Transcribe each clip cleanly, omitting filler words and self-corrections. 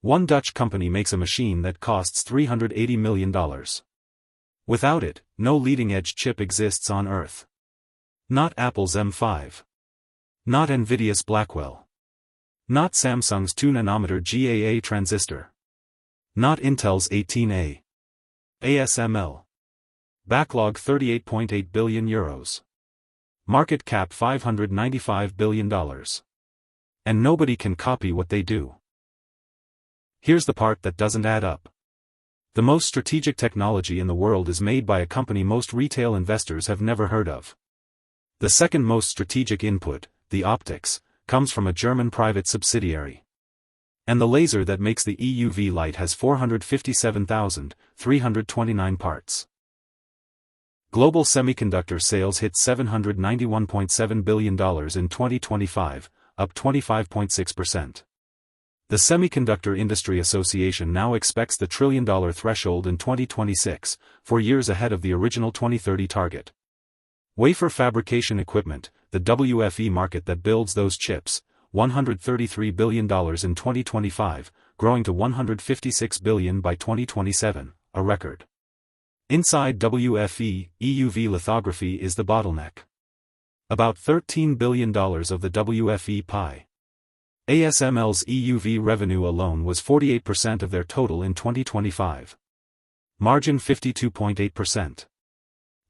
One Dutch company makes a machine that costs $380 million. Without it, no leading-edge chip exists on Earth. Not Apple's M5. Not NVIDIA's Blackwell. Not Samsung's 2nm GAA transistor. Not Intel's 18A. ASML. Backlog €38.8 billion. Market cap $595 billion. And nobody can copy what they do. Here's the part that doesn't add up. The most strategic technology in the world is made by a company most retail investors have never heard of. The second most strategic input, the optics, comes from a German private subsidiary. And the laser that makes the EUV light has 457,329 parts. Global semiconductor sales hit $791.7 billion in 2025, up 25.6%. The Semiconductor Industry Association now expects the $1 trillion threshold in 2026, 4 years ahead of the original 2030 target. Wafer fabrication equipment, the WFE market that builds those chips, $133 billion in 2025, growing to $156 billion by 2027, a record. Inside WFE, EUV lithography is the bottleneck. About $13 billion of the WFE pie. ASML's EUV revenue alone was 48% of their total in 2025. Margin 52.8%.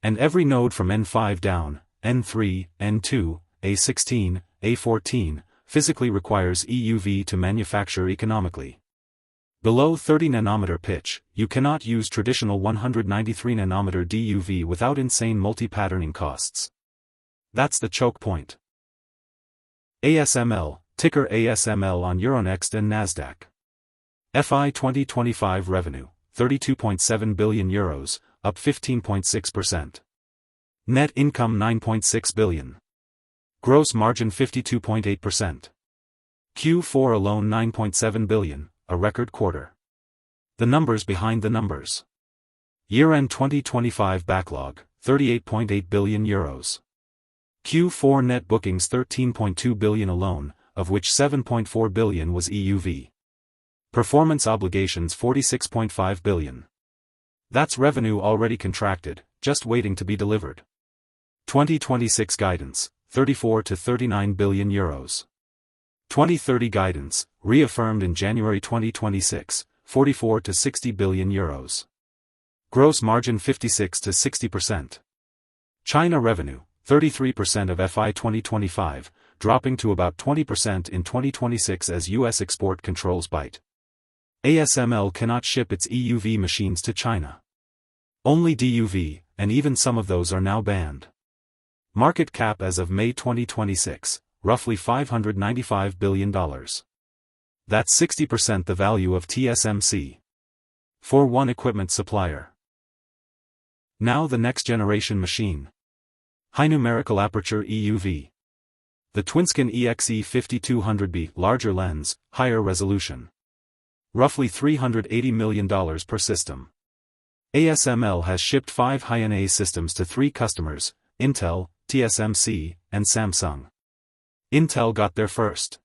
And every node from N5 down, N3, N2, A16, A14, physically requires EUV to manufacture economically. Below 30nm pitch, you cannot use traditional 193nm DUV without insane multi-patterning costs. That's the choke point. ASML, ticker ASML on Euronext and Nasdaq. FY2025 revenue, €32.7 billion, up 15.6%. Net income $9.6 billion. Gross margin 52.8%. Q4 alone $9.7 billion, a record quarter. The numbers behind the numbers. Year-end 2025 backlog, €38.8 billion. Q4 net bookings $13.2 billion alone, of which $7.4 billion was EUV. Performance obligations $46.5 billion. That's revenue already contracted, just waiting to be delivered. 2026 guidance, €34 to €39 billion. 2030 guidance, reaffirmed in January 2026, €44 to €60 billion. Gross margin 56 to 60%. China revenue, 33% of FY 2025, dropping to about 20% in 2026 as U.S. export controls bite. ASML cannot ship its EUV machines to China. Only DUV, and even some of those are now banned. Market cap as of May 2026, roughly $595 billion. That's 60% the value of TSMC. For one equipment supplier. Now the next generation machine. High numerical aperture EUV. The TWINSCAN EXE5200B, larger lens, higher resolution. Roughly $380 million per system. ASML has shipped 5 High-NA systems to 3 customers, Intel, TSMC, and Samsung. Intel got there first.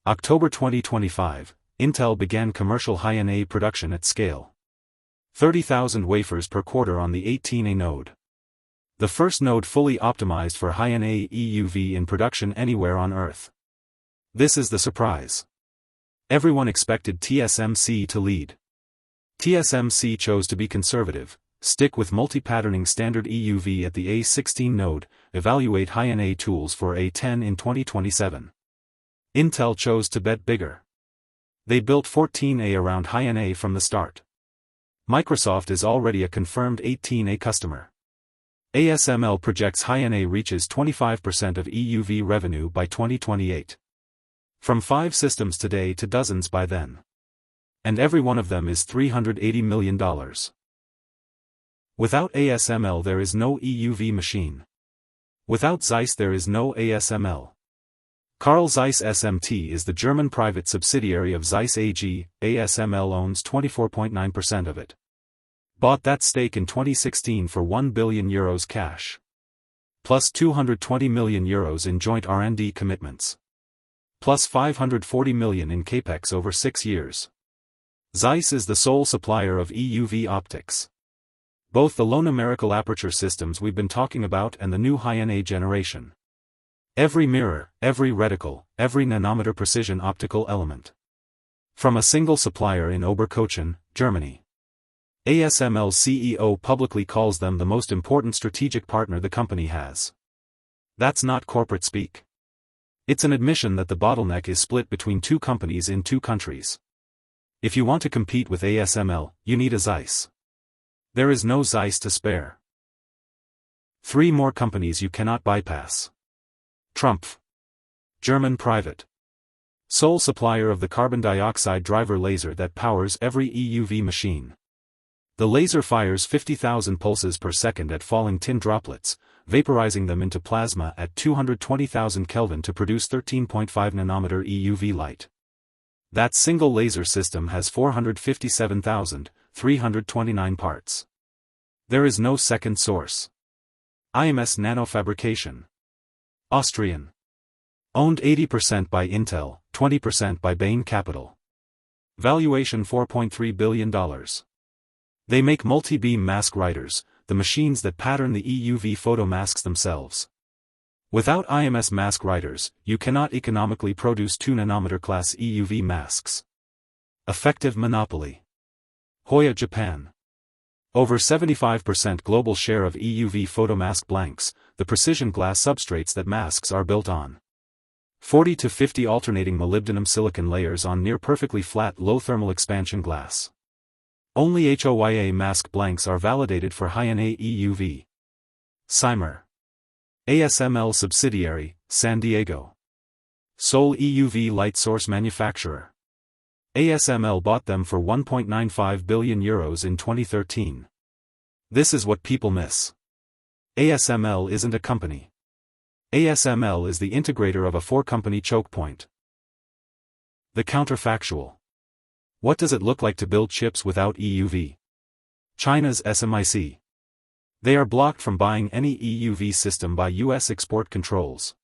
October 2025, Intel began commercial High-NA production at scale. 30,000 wafers per quarter on the 18A node. The first node fully optimized for High-NA EUV in production anywhere on Earth. This is the surprise. Everyone expected TSMC to lead. TSMC chose to be conservative, stick with multi-patterning standard EUV at the A16 node, evaluate High-NA tools for A10 in 2027. Intel chose to bet bigger. They built 14A around High-NA from the start. Microsoft is already a confirmed 18A customer. ASML projects High-NA reaches 25% of EUV revenue by 2028. From 5 systems today to dozens by then. And every one of them is $380 million. Without ASML there is no EUV machine. Without ZEISS there is no ASML. Carl Zeiss SMT is the German private subsidiary of ZEISS AG, ASML owns 24.9% of it. Bought that stake in 2016 for €1 billion cash. Plus €220 million in joint R&D commitments. Plus $540 million in capex over 6 years. ZEISS is the sole supplier of EUV optics. Both the low numerical aperture systems we've been talking about and the new High-NA generation. Every mirror, every reticle, every nanometer precision optical element. From a single supplier in Oberkochen, Germany. ASML's CEO publicly calls them the most important strategic partner the company has. That's not corporate speak. It's an admission that the bottleneck is split between two companies in two countries. If you want to compete with ASML, you need a ZEISS. There is no ZEISS to spare. 3 more companies you cannot bypass. Trumpf. German private. Sole supplier of the carbon dioxide driver laser that powers every EUV machine. The laser fires 50,000 pulses per second at falling tin droplets, vaporizing them into plasma at 220,000 Kelvin to produce 13.5 nanometer EUV light. That single laser system has 457,329 parts. There is no second source. IMS Nanofabrication. Austrian. Owned 80% by Intel, 20% by Bain Capital. Valuation $4.3 billion. They make multi-beam mask writers, the machines that pattern the EUV photomasks themselves. Without IMS mask writers, you cannot economically produce 2 nanometer class EUV masks. Effective monopoly. HOYA Japan. Over 75% global share of EUV photomask blanks, the precision glass substrates that masks are built on. 40 to 50 alternating molybdenum silicon layers on near perfectly flat low thermal expansion glass. Only HOYA mask blanks are validated for High-NA EUV. Cymer. ASML subsidiary, San Diego. Sole EUV light source manufacturer. ASML bought them for €1.95 billion in 2013. This is what people miss. ASML isn't a company. ASML is the integrator of a 4-company choke point. The counter-factual. What does it look like to build chips without EUV? China's SMIC. They are blocked from buying any EUV system by US export controls.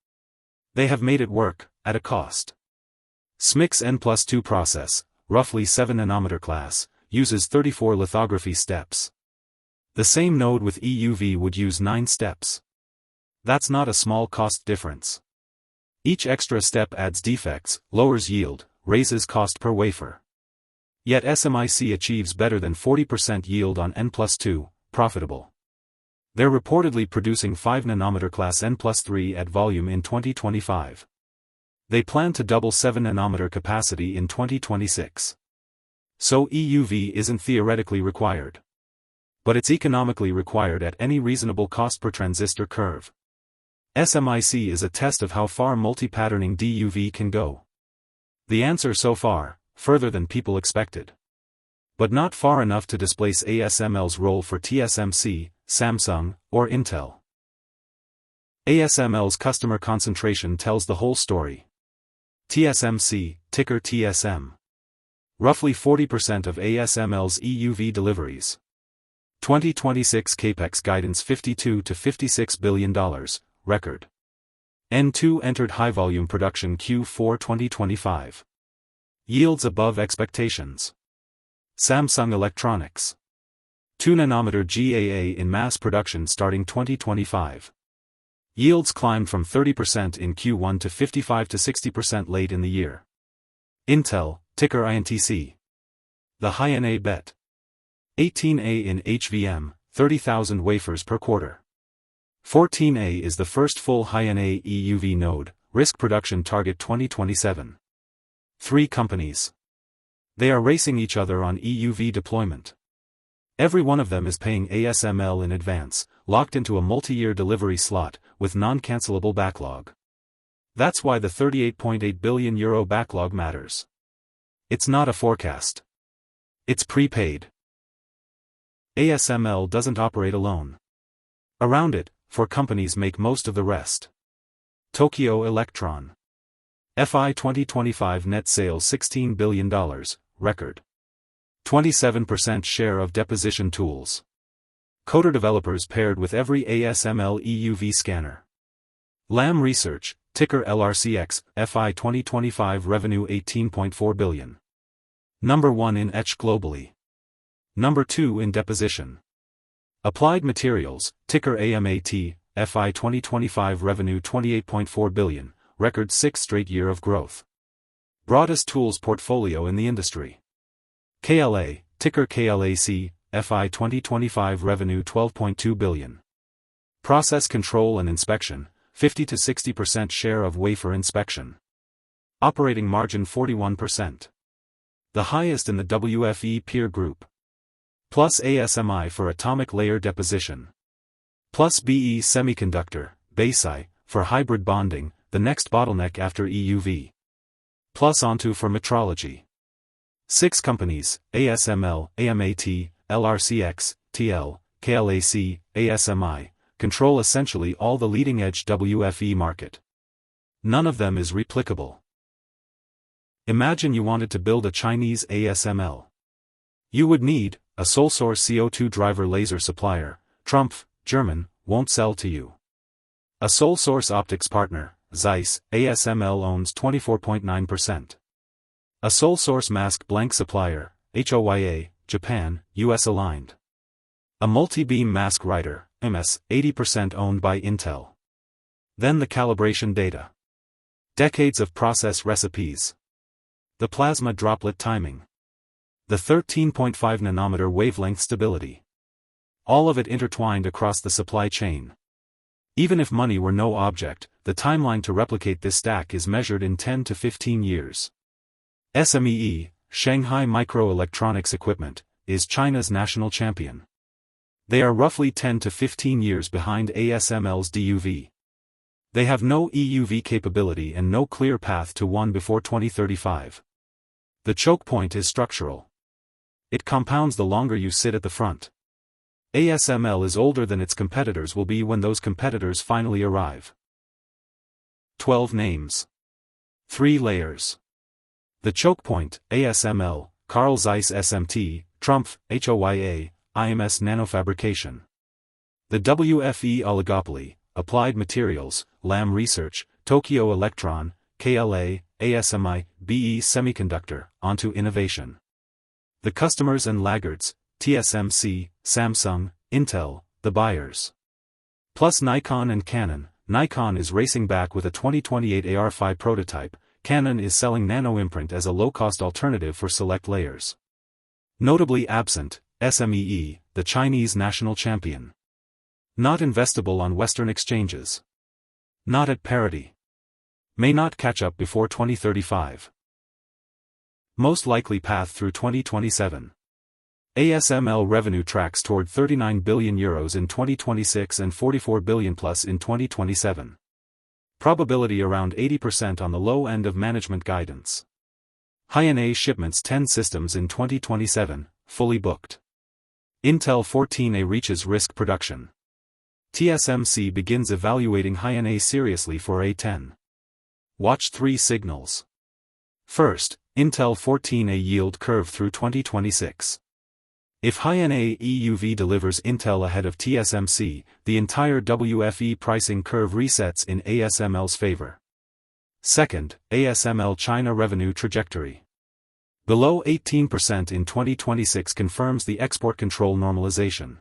They have made it work, at a cost. SMIC's N+2 process, roughly 7 nanometer class, uses 34 lithography steps. The same node with EUV would use 9 steps. That's not a small cost difference. Each extra step adds defects, lowers yield, raises cost per wafer. Yet SMIC achieves better than 40% yield on N+2, profitable. They're reportedly producing 5 nanometer class N+3 at volume in 2025. They plan to double 7 nanometer capacity in 2026. So EUV isn't theoretically required. But it's economically required at any reasonable cost per transistor curve. SMIC is a test of how far multi-patterning DUV can go. The answer so far, further than people expected. But not far enough to displace ASML's role for TSMC, Samsung, or Intel. ASML's customer concentration tells the whole story. TSMC, ticker TSM. Roughly 40% of ASML's EUV deliveries. 2026 capex guidance $52 to $56 billion, record. N2 entered high-volume production Q4 2025. Yields above expectations. Samsung Electronics. 2 nanometer GAA in mass production starting 2025. Yields climbed from 30% in Q1 to 55 to 60% late in the year. Intel, ticker INTC. The High-NA bet. 18A in HVM, 30,000 wafers per quarter. 14A is the first full High-NA EUV node, risk production target 2027. 3 companies. They are racing each other on EUV deployment. Every one of them is paying ASML in advance, locked into a multi-year delivery slot, with non-cancelable backlog. That's why the €38.8 billion backlog matters. It's not a forecast. It's prepaid. ASML doesn't operate alone. Around it, 4 companies make most of the rest. Tokyo Electron. FY2025 net sales $16 billion, record. 27% share of deposition tools. Coder developers paired with every ASML EUV scanner. Lam Research, ticker LRCX, FY2025 revenue $18.4 billion. Number 1 in etch globally. Number 2 in deposition. Applied Materials, ticker AMAT, FY2025 revenue 28.4 billion, record 6th straight year of growth. Broadest tools portfolio in the industry. KLA, ticker KLAC, FY2025 revenue 12.2 billion. Process control and inspection, 50 to 60% share of wafer inspection. Operating margin 41%. The highest in the WFE peer group. Plus ASMI for atomic layer deposition. Plus BE semiconductor, BESI, for hybrid bonding, the next bottleneck after EUV. Plus Onto for metrology. 6 companies, ASML, AMAT, LRCX, TL, KLAC, ASMI, control essentially all the leading-edge WFE market. None of them is replicable. Imagine you wanted to build a Chinese ASML. You would need a sole-source CO2 driver laser supplier. Trumpf, German, won't sell to you. A sole-source optics partner, ZEISS, ASML owns 24.9%. A sole-source mask blank supplier, HOYA, Japan, US aligned. A multi-beam mask writer, MS, 80% owned by Intel. Then the calibration data. Decades of process recipes. The plasma droplet timing. The 13.5 nanometer wavelength stability. All of it intertwined across the supply chain. Even if money were no object, the timeline to replicate this stack is measured in 10 to 15 years. SMIC, Shanghai Microelectronics Equipment, is China's national champion. They are roughly 10 to 15 years behind ASML's DUV. They have no EUV capability and no clear path to one before 2035. The choke point is structural. It compounds the longer you sit at the front. ASML is older than its competitors will be when those competitors finally arrive. 12 names. 3 layers. The choke point, ASML, Carl Zeiss SMT, Trumpf, HOYA, IMS nanofabrication. The WFE oligopoly, Applied Materials, Lam Research, Tokyo Electron, KLA, ASMI, BE Semiconductor, Onto Innovation. The customers and laggards, TSMC, Samsung, Intel, the buyers. Plus Nikon and Canon. Nikon is racing back with a 2028 AR5 prototype. Canon is selling nano-imprint as a low-cost alternative for select layers. Notably absent, SMIC, the Chinese national champion. Not investable on Western exchanges. Not at parity. May not catch up before 2035. Most likely path through 2027. ASML revenue tracks toward 39 billion euros in 2026 and 44 billion plus in 2027. Probability around 80% on the low end of management guidance. High-NA shipments 10 systems in 2027, fully booked. Intel 14A reaches risk production. TSMC begins evaluating High-NA seriously for A10. Watch 3 signals. First, Intel 14A yield curve through 2026. If High-NA EUV delivers Intel ahead of TSMC, the entire WFE pricing curve resets in ASML's favor. Second, ASML China revenue trajectory. Below 18% in 2026 confirms the export control normalization.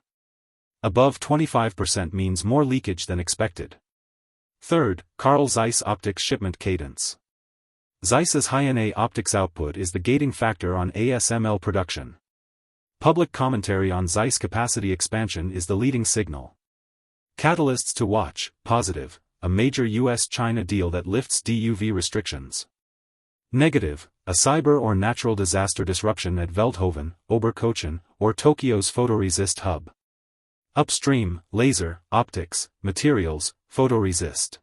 Above 25% means more leakage than expected. Third, Carl Zeiss optics shipment cadence. ZEISS's High-NA optics output is the gating factor on ASML production. Public commentary on ZEISS capacity expansion is the leading signal. Catalysts to watch: positive, a major US-China deal that lifts DUV restrictions. Negative, a cyber or natural disaster disruption at Veldhoven, Oberkochen, or Tokyo's photoresist hub. Upstream, laser, optics, materials, photoresist.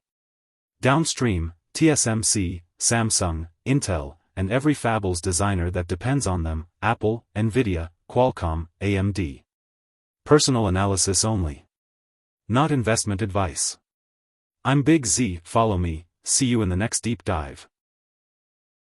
Downstream, TSMC, Samsung, Intel, and every fabless designer that depends on them, Apple, NVIDIA, Qualcomm, AMD. Personal analysis only. Not investment advice. I'm Big Z, follow me, see you in the next deep dive.